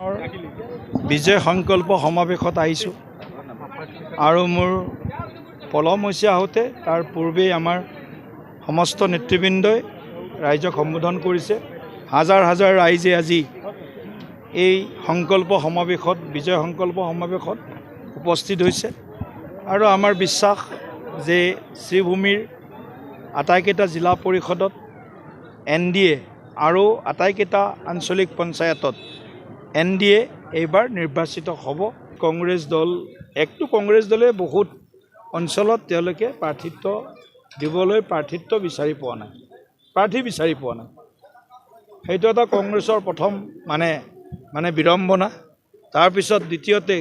বিজয় সংকল্প সমাৱেশত আহিছোঁ আৰু মোৰ পলম হৈছে আহোঁতে তাৰ পূৰ্বেই আমাৰ সমস্ত নেতৃবৃন্দই ৰাইজক সম্বোধন কৰিছে। হাজাৰ হাজাৰ ৰাইজে আজি এই সংকল্প সমাৱেশত বিজয় সংকল্প সমাৱেশত উপস্থিত হৈছে আৰু আমাৰ বিশ্বাস যে শ্ৰীভূমিৰ আটাইকেইটা জিলা পৰিষদত NDA আৰু আটাইকেইটা আঞ্চলিক পঞ্চায়তত NDA এইবাৰ নিৰ্বাচিত হ'ব। কংগ্ৰেছ দল কংগ্ৰেছ দলে বহুত অঞ্চলত তেওঁলোকে প্ৰাৰ্থিত্ব দিবলৈ প্ৰাৰ্থিত্ব বিচাৰি পোৱা নাই, প্ৰাৰ্থী বিচাৰি পোৱা নাই। সেইটো এটা কংগ্ৰেছৰ প্ৰথম মানে বিড়ম্বনা। তাৰপিছত দ্বিতীয়তে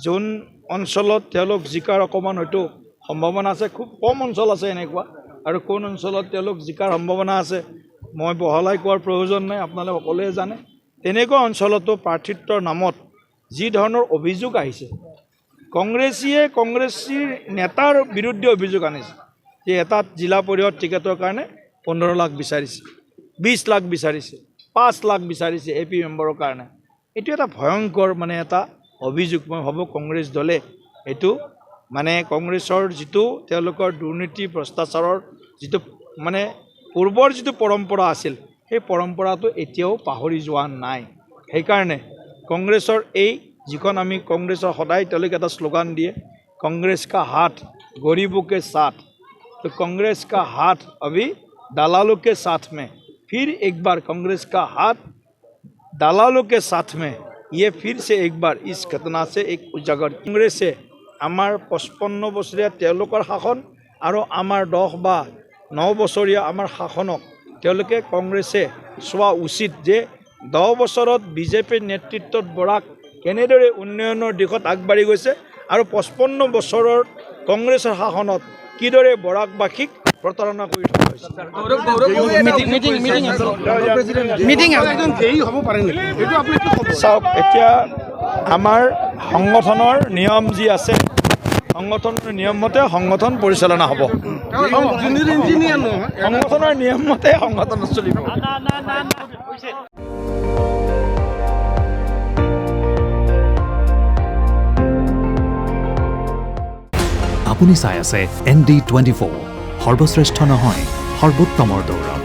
যোন অঞ্চলত তেওঁলোক জিকাৰ অকণমান হয়তো সম্ভাৱনা আছে, খুব কম অঞ্চল আছে এনেকুৱা, আৰু কোন অঞ্চলত তেওঁলোক জিকাৰ সম্ভাৱনা আছে মই বহলাই কোৱাৰ প্ৰয়োজন নাই, আপোনালোকে সকলোৱে জানে। তেনেকুৱা অঞ্চলতো প্ৰাৰ্থিত্বৰ নামত যি ধৰণৰ অভিযোগ আহিছে, কংগ্ৰেছীৰ নেতাৰ বিৰুদ্ধে অভিযোগ আনিছে যে এটা জিলা পৰিষদ টিকেটৰ কাৰণে 15 লাখ বিচাৰিছে, 20 লাখ বিচাৰিছে, 5 লাখ বিচাৰিছে AP মেম্বাৰৰ কাৰণে। এইটো এটা ভয়ংকৰ এটা অভিযোগ। মই ভাবোঁ কংগ্ৰেছ দলে এইটো কংগ্ৰেছৰ যিটো তেওঁলোকৰ দুৰ্নীতি ভ্ৰষ্টাচাৰৰ যিটো পূৰ্বৰ যিটো পৰম্পৰা আছিল, সেই পৰম্পৰাটো এতিয়াও পাহৰি যোৱা নাই। সেইকাৰণে কংগ্ৰেছৰ যিখন আমি কংগ্ৰেছৰ সদায় তেওঁলোকে এটা শ্লোগান দিয়ে, কংগ্ৰেছ কা হাত গৰীবों के साथ, तो कांग्रेस का हाथ अभी दलालों के साथ में, फिर एक बार कांग्रेस का हाथ दलालों के साथ में, ये फिर से एक बार इस घटना से एक उजागर। कांग्रेसे आमार 55 বছৰীয়া তেওঁলোকৰ শাসন আৰু আমাৰ 10 বা 9 বছৰীয়া আমাৰ শাসনক তেওঁলোকে কংগ্ৰেছে চোৱা উচিত যে 10 বছৰত বিজেপিৰ নেতৃত্বত বৰাক কেনেদৰে উন্নয়নৰ দিশত আগবাঢ়ি গৈছে আৰু 55 বছৰৰ কংগ্ৰেছৰ শাসনত কিদৰে বৰাকবাসীক প্ৰতাৰণা কৰি থকা হৈছে। চাওক, এতিয়া আমাৰ সংগঠনৰ নিয়ম যি আছে, সংগঠনৰ নিয়ম মতে সংগঠন পৰিচালনা হ'ব, সংগঠনৰ নিয়ম মতে সংগঠন চলিব। আপুনি চাই আছে ND24, সৰ্বশ্ৰেষ্ঠ নহয় সৰ্বোত্তমৰ দৌৰ।